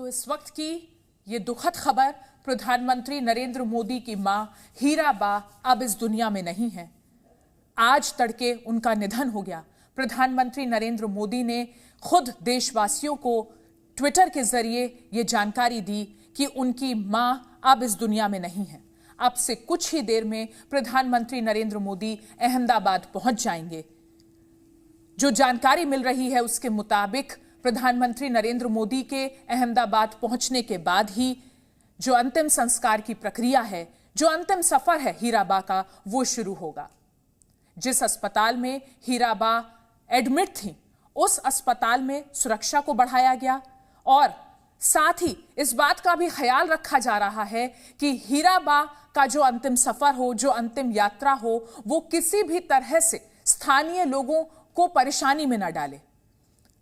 तो इस वक्त की ये दुखद खबर, प्रधानमंत्री नरेंद्र मोदी की मां हीराबा अब इस दुनिया में नहीं है। आज तड़के उनका निधन हो गया। प्रधानमंत्री नरेंद्र मोदी ने खुद देशवासियों को ट्विटर के जरिए ये जानकारी दी कि उनकी मां अब इस दुनिया में नहीं है। अब से कुछ ही देर में प्रधानमंत्री नरेंद्र मोदी अहमदाबाद पहुंच जाएंगे। जो जानकारी मिल रही है उसके मुताबिक प्रधानमंत्री नरेंद्र मोदी के अहमदाबाद पहुंचने के बाद ही जो अंतिम संस्कार की प्रक्रिया है, जो अंतिम सफर है हीराबा का, वो शुरू होगा। जिस अस्पताल में हीराबा एडमिट थी, उस अस्पताल में सुरक्षा को बढ़ाया गया और साथ ही इस बात का भी ख्याल रखा जा रहा है कि हीराबा का जो अंतिम सफर हो, जो अंतिम यात्रा हो, वो किसी भी तरह से स्थानीय लोगों को परेशानी में न डाले।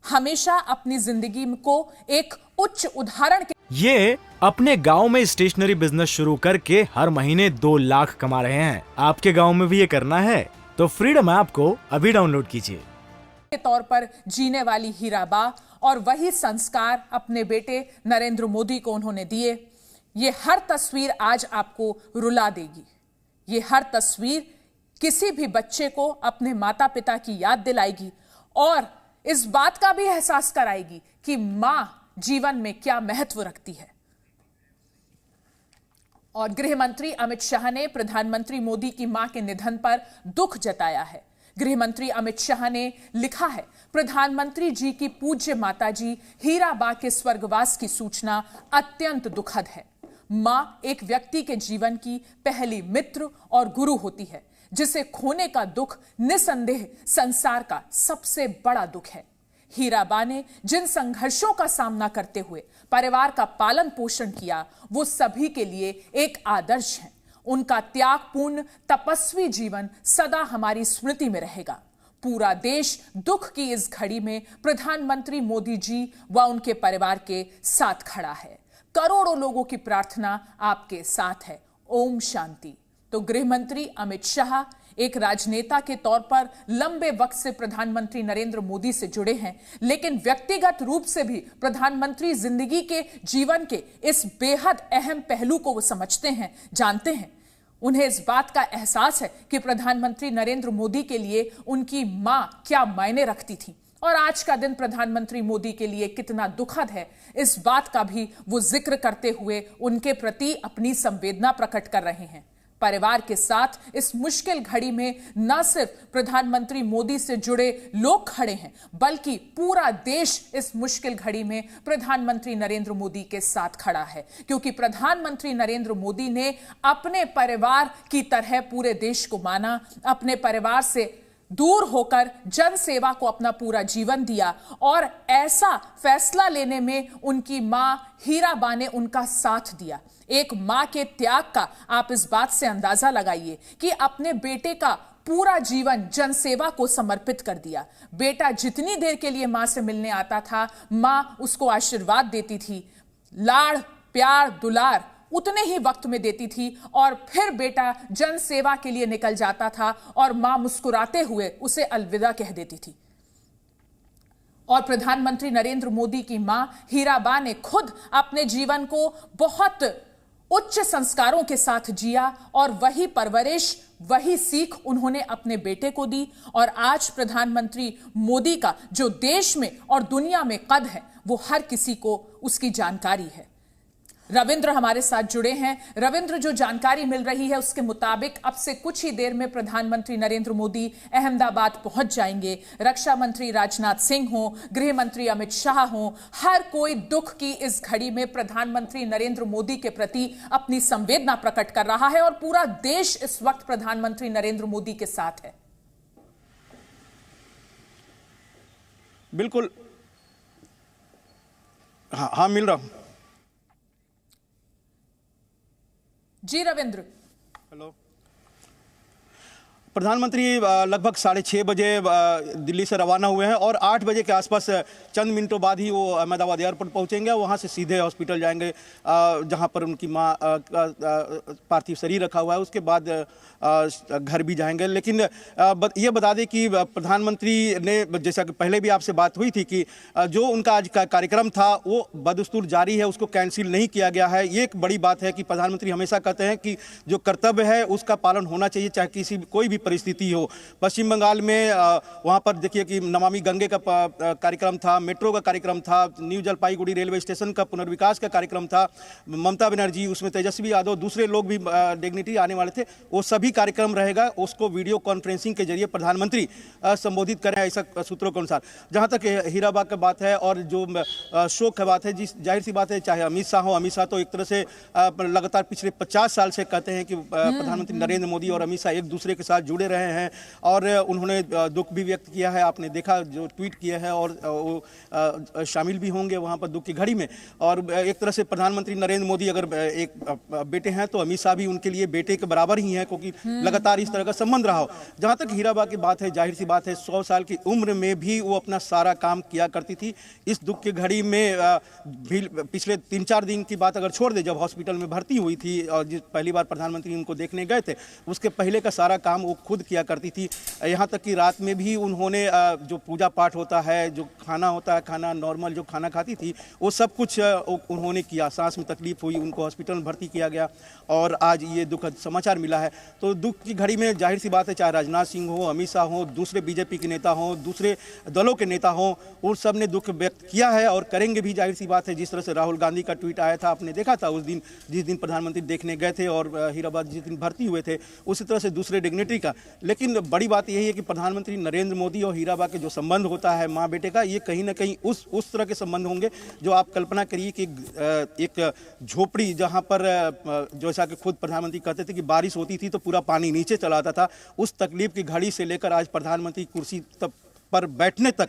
हमेशा अपनी जिंदगी को एक उच्च उदाहरण के ये अपने गांव में स्टेशनरी बिजनेस शुरू करके हर महीने 2 लाख कमा रहे हैं। आपके गांव में भी ये करना है तो फ्रीडम ऐप को अभी डाउनलोड कीजिए। के तौर पर जीने वाली हीराबा और वही संस्कार अपने बेटे नरेंद्र मोदी को उन्होंने दिए। ये हर तस्वीर आज आपको रुला देगी। ये हर तस्वीर किसी भी बच्चे को अपने माता पिता की याद दिलाएगी और इस बात का भी एहसास कराएगी कि मां जीवन में क्या महत्व रखती है। और गृह मंत्री अमित शाह ने प्रधानमंत्री मोदी की मां के निधन पर दुख जताया है। गृह मंत्री अमित शाह ने लिखा है, प्रधानमंत्री जी की पूज्य माताजी हीराबा के स्वर्गवास की सूचना अत्यंत दुखद है। मां एक व्यक्ति के जीवन की पहली मित्र और गुरु होती है, जिसे खोने का दुख निसंदेह संसार का सबसे बड़ा दुख है। हीराबा ने जिन संघर्षों का सामना करते हुए परिवार का पालन पोषण किया, वो सभी के लिए एक आदर्श है। उनका त्यागपूर्ण तपस्वी जीवन सदा हमारी स्मृति में रहेगा। पूरा देश दुख की इस घड़ी में प्रधानमंत्री मोदी जी व उनके परिवार के साथ खड़ा है। करोड़ों लोगों की प्रार्थना आपके साथ है। ओम शांति। तो गृह मंत्री अमित शाह एक राजनेता के तौर पर लंबे वक्त से प्रधानमंत्री नरेंद्र मोदी से जुड़े हैं, लेकिन व्यक्तिगत रूप से भी प्रधानमंत्री जिंदगी के जीवन के इस बेहद अहम पहलू को वो समझते हैं, जानते हैं। उन्हें इस बात का एहसास है कि प्रधानमंत्री नरेंद्र मोदी के लिए उनकी मां क्या मायने रखती थी और आज का दिन प्रधानमंत्री मोदी के लिए कितना दुखद है, इस बात का भी वो जिक्र करते हुए उनके प्रति अपनी संवेदना प्रकट कर रहे हैं। परिवार के साथ इस मुश्किल घड़ी में न सिर्फ प्रधानमंत्री मोदी से जुड़े लोग खड़े हैं, बल्कि पूरा देश इस मुश्किल घड़ी में प्रधानमंत्री नरेंद्र मोदी के साथ खड़ा है, क्योंकि प्रधानमंत्री नरेंद्र मोदी ने अपने परिवार की तरह पूरे देश को माना, अपने परिवार से दूर होकर जन सेवा को अपना पूरा जीवन दिया और ऐसा फैसला लेने में उनकी मां हीराबा ने उनका साथ दिया। एक मां के त्याग का आप इस बात से अंदाजा लगाइए कि अपने बेटे का पूरा जीवन जनसेवा को समर्पित कर दिया। बेटा जितनी देर के लिए मां से मिलने आता था, मां उसको आशीर्वाद देती थी, लाड़ प्यार दुलार उतने ही वक्त में देती थी और फिर बेटा जन सेवा के लिए निकल जाता था और मां मुस्कुराते हुए उसे अलविदा कह देती थी। और प्रधानमंत्री नरेंद्र मोदी की मां हीराबा ने खुद अपने जीवन को बहुत उच्च संस्कारों के साथ जिया और वही परवरिश, वही सीख उन्होंने अपने बेटे को दी। और आज प्रधानमंत्री मोदी का जो देश में और दुनिया में कद है, वो हर किसी को उसकी जानकारी है। रविंद्र हमारे साथ जुड़े हैं। रविंद्र, जो जानकारी मिल रही है उसके मुताबिक अब से कुछ ही देर में प्रधानमंत्री नरेंद्र मोदी अहमदाबाद पहुंच जाएंगे। रक्षा मंत्री राजनाथ सिंह हो, गृह मंत्री अमित शाह हो, हर कोई दुख की इस घड़ी में प्रधानमंत्री नरेंद्र मोदी के प्रति अपनी संवेदना प्रकट कर रहा है और पूरा देश इस वक्त प्रधानमंत्री नरेंद्र मोदी के साथ है। बिल्कुल, हाँ मिल रहा हूं। जी रविंद्र। हेलो। प्रधानमंत्री लगभग 6:30 बजे दिल्ली से रवाना हुए हैं और 8 बजे के आसपास चंद मिनटों बाद ही वो अहमदाबाद एयरपोर्ट पहुंचेंगे। वहां से सीधे हॉस्पिटल जाएंगे जहां पर उनकी मां पार्थिव शरीर रखा हुआ है। उसके बाद घर भी जाएंगे। लेकिन ये बता दें कि प्रधानमंत्री ने, जैसा कि पहले भी आपसे बात हुई थी, कि जो उनका आज का कार्यक्रम था वो बदस्तूर जारी है, उसको कैंसिल नहीं किया गया है। ये एक बड़ी बात है कि प्रधानमंत्री हमेशा कहते हैं कि जो कर्तव्य है उसका पालन होना चाहिए, चाहे किसी कोई भी परिस्थिति हो। पश्चिम बंगाल में वहाँ पर देखिए कि नमामि गंगे का कार्यक्रम था, मेट्रो का कार्यक्रम था, न्यू जलपाईगुड़ी रेलवे स्टेशन का पुनर्विकास का कार्यक्रम था। ममता बनर्जी, उसमें तेजस्वी यादव, दूसरे लोग भी डिग्निटी आने वाले थे। वो सभी कार्यक्रम रहेगा, उसको वीडियो कॉन्फ्रेंसिंग के जरिए प्रधानमंत्री संबोधित करें, ऐसा सूत्रों के अनुसार। जहाँ तक हीराबाग की बात है और जो शोक की बात है, जिस जाहिर सी बात है, चाहे अमित शाह हो, अमित शाह तो एक तरह से लगातार पिछले 50 साल से कहते हैं कि प्रधानमंत्री नरेंद्र मोदी और अमित शाह एक दूसरे के साथ जुड़े रहे हैं और उन्होंने दुख भी व्यक्त किया है। आपने देखा जो ट्वीट किया है और वो शामिल भी होंगे वहां पर दुख की घड़ी में। और एक तरह से प्रधानमंत्री नरेंद्र मोदी अगर एक बेटे हैं तो अमित शाह भी उनके लिए बेटे के बराबर ही हैं, क्योंकि लगातार इस तरह का संबंध रहा हो। जहां तक हीराबाग की बात है, जाहिर सी बात है 100 साल की उम्र में भी वो अपना सारा काम किया करती थी। इस दुख की घड़ी में भी पिछले 3-4 दिन की बात अगर छोड़ दे, जब हॉस्पिटल में भर्ती हुई थी और जिस पहली बार प्रधानमंत्री उनको देखने गए थे, उसके पहले का सारा काम वो खुद किया करती थी। यहाँ तक कि रात में भी उन्होंने जो पूजा पाठ होता है, जो खाना होता है, खाना नॉर्मल जो खाना खाती थी, वो सब कुछ उन्होंने किया। सांस में तकलीफ हुई, उनको हॉस्पिटल में भर्ती किया गया और आज ये दुखद समाचार मिला है। तो दुख की घड़ी में जाहिर सी बात है, चाहे राजनाथ सिंह हो, अमित शाह हो, दूसरे बीजेपी के नेता हों, दूसरे दलों के नेता हों, उन सब ने दुख व्यक्त किया है और करेंगे भी, जाहिर सी बात है। जिस तरह से राहुल गांधी का ट्वीट आया था, आपने देखा था उस दिन, जिस दिन प्रधानमंत्री देखने गए थे और हीराबाद जिस दिन भर्ती हुए थे, उसी तरह से दूसरे डिग्निटरी का। लेकिन बड़ी बात यही है कि प्रधानमंत्री नरेंद्र मोदी और हीराबाग के जो संबंध होता है माँ बेटे का, ये कहीं ना कहीं उस तरह के संबंध होंगे जो आप कल्पना करिए कि एक झोपड़ी, जहाँ पर जैसा कि खुद प्रधानमंत्री कहते थे कि बारिश होती थी तो पूरा पानी नीचे चला आता था, उस तकलीफ की घड़ी से लेकर आज प्रधानमंत्री कुर्सी पर बैठने तक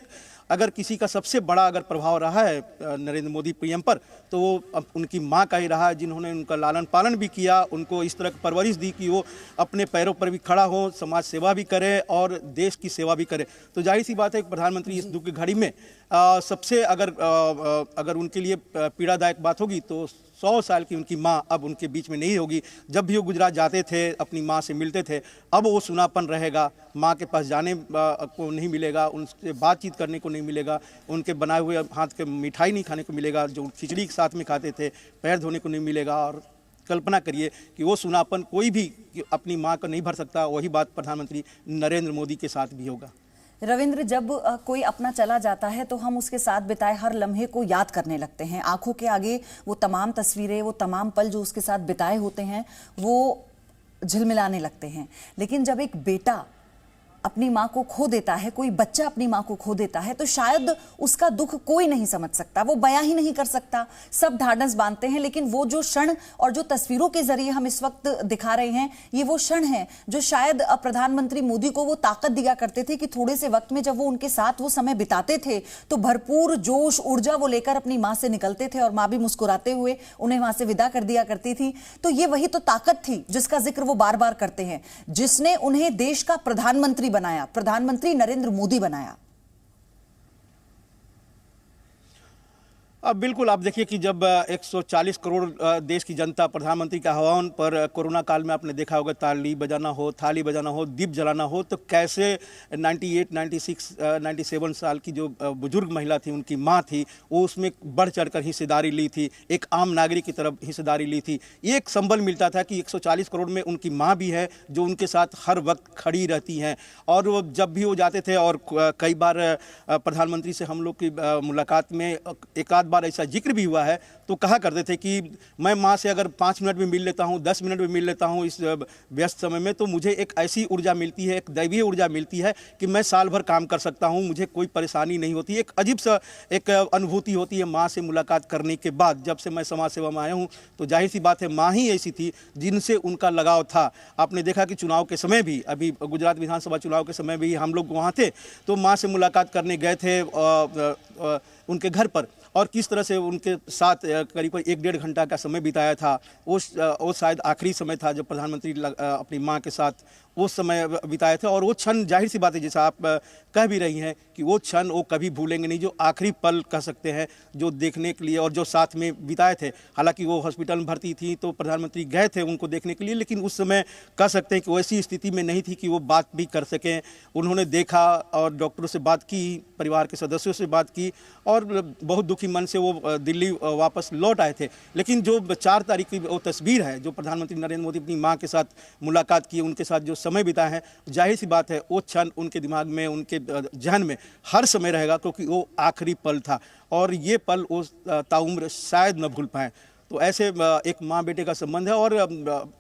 अगर किसी का सबसे बड़ा अगर प्रभाव रहा है नरेंद्र मोदी पीएम पर, तो वो उनकी मां का ही रहा है, जिन्होंने उनका लालन पालन भी किया, उनको इस तरह की परवरिश दी कि वो अपने पैरों पर भी खड़ा हो, समाज सेवा भी करे और देश की सेवा भी करे। तो जाहिर सी बात है कि प्रधानमंत्री इस दुख की घड़ी में सबसे अगर उनके लिए पीड़ादायक बात होगी तो 100 साल की उनकी मां अब उनके बीच में नहीं होगी। जब भी वो गुजरात जाते थे, अपनी मां से मिलते थे, अब वो सुनापन रहेगा, मां के पास जाने को नहीं मिलेगा, उनसे बातचीत करने को नहीं मिलेगा, उनके बनाए हुए हाथ के मिठाई नहीं खाने को मिलेगा, जो खिचड़ी के साथ में खाते थे, पैर धोने को नहीं मिलेगा। और कल्पना करिए कि वो सुनापन कोई भी अपनी मां को नहीं भर सकता, वही बात प्रधानमंत्री नरेंद्र मोदी के साथ भी होगा। रविंद्र, जब कोई अपना चला जाता है तो हम उसके साथ बिताए हर लम्हे को याद करने लगते हैं। आंखों के आगे वो तमाम तस्वीरें, वो तमाम पल जो उसके साथ बिताए होते हैं, वो झिलमिलाने लगते हैं। लेकिन जब एक बेटा अपनी माँ को खो देता है, कोई बच्चा अपनी माँ को खो देता है, तो शायद उसका दुख कोई नहीं समझ सकता, वो बयां ही नहीं कर सकता। सब ढाढ़स बांधते हैं, लेकिन वो जो क्षण और जो तस्वीरों के जरिए हम इस वक्त दिखा रहे हैं, ये वो क्षण है जो शायद प्रधानमंत्री मोदी को वो ताकत दिया करते थे कि थोड़े से वक्त में जब वो उनके साथ वो समय बिताते थे तो भरपूर जोश ऊर्जा वो लेकर अपनी माँ से निकलते थे और माँ भी मुस्कुराते हुए उन्हें वहां से विदा कर दिया करती थी। तो ये वही तो ताकत थी जिसका जिक्र वो बार बार करते हैं, जिसने उन्हें देश का प्रधानमंत्री बनाया, प्रधानमंत्री नरेंद्र मोदी बनाया। अब बिल्कुल आप देखिए कि जब 140 करोड़ देश की जनता प्रधानमंत्री के आह्वान पर कोरोना काल में आपने देखा होगा ताली बजाना हो, थाली बजाना हो, दीप जलाना हो, तो कैसे 98, 96, 97 साल की जो बुजुर्ग महिला थी, उनकी माँ थी, वो उसमें बढ़ चढ़कर हिस्सेदारी ली थी, एक आम नागरिक की तरफ हिस्सेदारी ली थी। ये एक संबल मिलता था कि 140 करोड़ में उनकी माँ भी है जो उनके साथ हर वक्त खड़ी रहती हैं। और वो जब भी वो जाते थे, और कई बार प्रधानमंत्री से हम लोग की मुलाकात में एक आध बार ऐसा जिक्र भी हुआ है, तो कहा करते थे कि मैं माँ से अगर 5 मिनट में मिल लेता हूँ, 10 मिनट में मिल लेता हूँ इस व्यस्त समय में, तो मुझे एक ऐसी ऊर्जा मिलती है, एक दैवीय ऊर्जा मिलती है कि मैं साल भर काम कर सकता हूँ, मुझे कोई परेशानी नहीं होती। एक अजीब सा एक अनुभूति होती है माँ से मुलाकात करने के बाद। जब से मैं समाज सेवा में आया हूँ तो जाहिर सी बात है माँ ही ऐसी थी जिनसे उनका लगाव था। आपने देखा कि चुनाव के समय भी, अभी गुजरात विधानसभा चुनाव के समय भी हम लोग वहाँ थे, तो माँ से मुलाकात करने गए थे उनके घर पर, और किस तरह से उनके साथ करीब 1-1.5 घंटा का समय बिताया था। वो शायद आखिरी समय था जब प्रधानमंत्री अपनी मां के साथ वो समय बिताए थे। और वो क्षण जाहिर सी बात है, जैसा आप कह भी रही हैं कि वो क्षण वो कभी भूलेंगे नहीं, जो आखिरी पल कह सकते हैं जो देखने के लिए और जो साथ में बिताए थे। हालांकि वो हॉस्पिटल में भर्ती थी तो प्रधानमंत्री गए थे उनको देखने के लिए, लेकिन उस समय कह सकते हैं कि वैसी स्थिति में नहीं थी कि वो बात भी कर सकें। उन्होंने देखा और डॉक्टरों से बात की, परिवार के सदस्यों से बात की और बहुत दुखी मन से वो दिल्ली वापस लौट आए थे। लेकिन जो 4 तारीख की वो तस्वीर है जो प्रधानमंत्री नरेंद्र मोदी अपनी मां के साथ मुलाकात की, उनके साथ जो समय बिताए हैं, जाहिर सी बात है वो क्षण उनके दिमाग में, उनके जहन में हर समय रहेगा, क्योंकि वो आखिरी पल था और ये पल वो ताउम्र शायद न भूल पाए। तो ऐसे एक माँ बेटे का संबंध है। और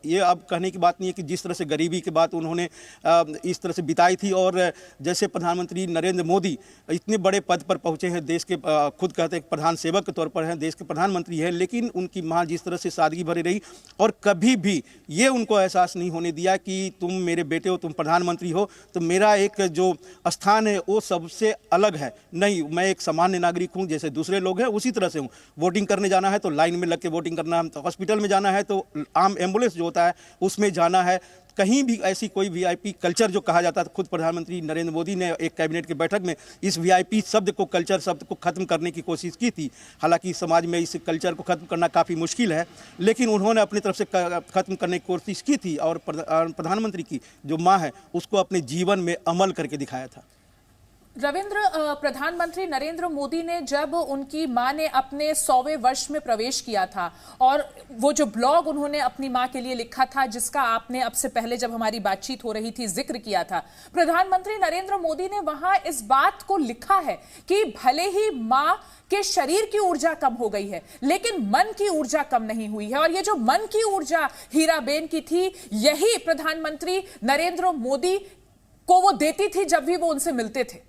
ये अब कहने की बात नहीं है कि जिस तरह से गरीबी के बाद उन्होंने इस तरह से बिताई थी, और जैसे प्रधानमंत्री नरेंद्र मोदी इतने बड़े पद पर पहुँचे हैं, देश के खुद कहते हैं प्रधान सेवक के तौर पर हैं, देश के प्रधानमंत्री हैं, लेकिन उनकी माँ जिस तरह से सादगी भरी रही और कभी भी ये उनको एहसास नहीं होने दिया कि तुम मेरे बेटे हो, तुम प्रधानमंत्री हो तो मेरा एक जो स्थान है वो सबसे अलग है। नहीं, मैं एक सामान्य नागरिक हूँ, जैसे दूसरे लोग हैं उसी तरह से हूँ। वोटिंग करने जाना है तो लाइन में लग के वोटिंग करना, तो हॉस्पिटल में जाना है तो आम एम्बुलेंस जो होता है उसमें जाना है। कहीं भी ऐसी कोई वीआईपी कल्चर जो कहा जाता है, खुद प्रधानमंत्री नरेंद्र मोदी ने एक कैबिनेट की बैठक में इस वीआईपी शब्द को, कल्चर शब्द को खत्म करने की कोशिश की थी। हालांकि समाज में इस कल्चर को खत्म करना काफ़ी मुश्किल है, लेकिन उन्होंने अपनी तरफ से खत्म करने की कोशिश की थी और प्रधानमंत्री की जो माँ है उसको अपने जीवन में अमल करके दिखाया था। रविंद्र, प्रधानमंत्री नरेंद्र मोदी ने जब उनकी मां ने अपने 100वें वर्ष में प्रवेश किया था और वो जो ब्लॉग उन्होंने अपनी मां के लिए लिखा था, जिसका आपने अब से पहले जब हमारी बातचीत हो रही थी जिक्र किया था, प्रधानमंत्री नरेंद्र मोदी ने वहां इस बात को लिखा है कि भले ही मां के शरीर की ऊर्जा कम हो गई है लेकिन मन की ऊर्जा कम नहीं हुई है। और ये जो मन की ऊर्जा हीराबेन की थी, यही प्रधानमंत्री नरेंद्र मोदी को वो देती थी जब भी वो उनसे मिलते थे।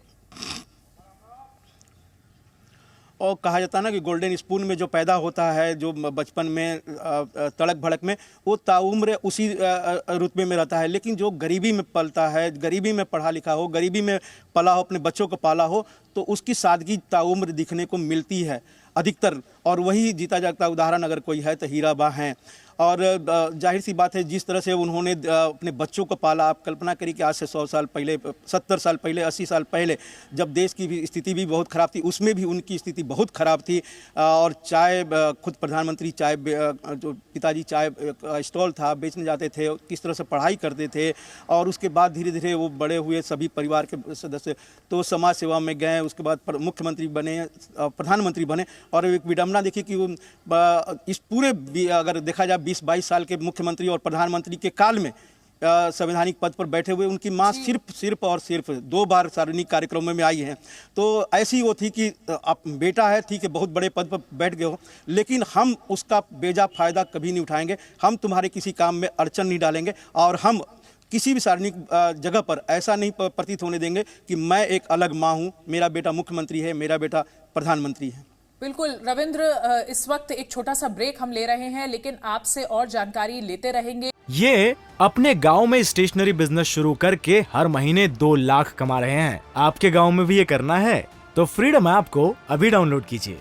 और कहा जाता है ना कि गोल्डन स्पून में जो पैदा होता है, जो बचपन में तड़क भड़क में, वो ताउम्र उसी रुतबे में रहता है। लेकिन जो गरीबी में पलता है, गरीबी में पढ़ा लिखा हो, गरीबी में पला हो, अपने बच्चों को पाला हो, तो उसकी सादगी ताउम्र दिखने को मिलती है अधिकतर। और वही जीता जागता उदाहरण अगर कोई है तो हीराबा हैं। और जाहिर सी बात है जिस तरह से उन्होंने अपने बच्चों को पाला, आप कल्पना करिए कि आज से 100 साल पहले, 70 साल पहले, 80 साल पहले जब देश की भी स्थिति भी बहुत ख़राब थी, उसमें भी उनकी स्थिति बहुत ख़राब थी। और चाय, खुद प्रधानमंत्री चाय, जो पिताजी चाय स्टॉल था, बेचने जाते थे, किस तरह से पढ़ाई करते थे। और उसके बाद धीरे धीरे वो बड़े हुए, सभी परिवार के सदस्य तो समाज सेवा में गए, उसके बाद मुख्यमंत्री बने, प्रधानमंत्री बने। और एक विडम्बना देखिए कि इस पूरे अगर देखा जाए 20-22 साल के मुख्यमंत्री और प्रधानमंत्री के काल में संवैधानिक पद पर बैठे हुए उनकी मां सिर्फ और सिर्फ 2 बार सार्वजनिक कार्यक्रमों में आई हैं। तो ऐसी वो थी कि आप बेटा है, ठीक है, बहुत बड़े पद पर बैठ गए हो, लेकिन हम उसका बेजा फायदा कभी नहीं उठाएंगे, हम तुम्हारे किसी काम में अड़चन नहीं डालेंगे और हम किसी भी सार्वजनिक जगह पर ऐसा नहीं प्रतीत होने देंगे कि मैं एक अलग माँ हूँ, मेरा बेटा मुख्यमंत्री है, मेरा बेटा प्रधानमंत्री है। बिल्कुल रविंद्र, इस वक्त एक छोटा सा ब्रेक हम ले रहे हैं, लेकिन आपसे और जानकारी लेते रहेंगे। ये अपने गांव में स्टेशनरी बिजनेस शुरू करके हर महीने 2 लाख कमा रहे हैं। आपके गांव में भी ये करना है तो फ्रीडम ऐप को अभी डाउनलोड कीजिए।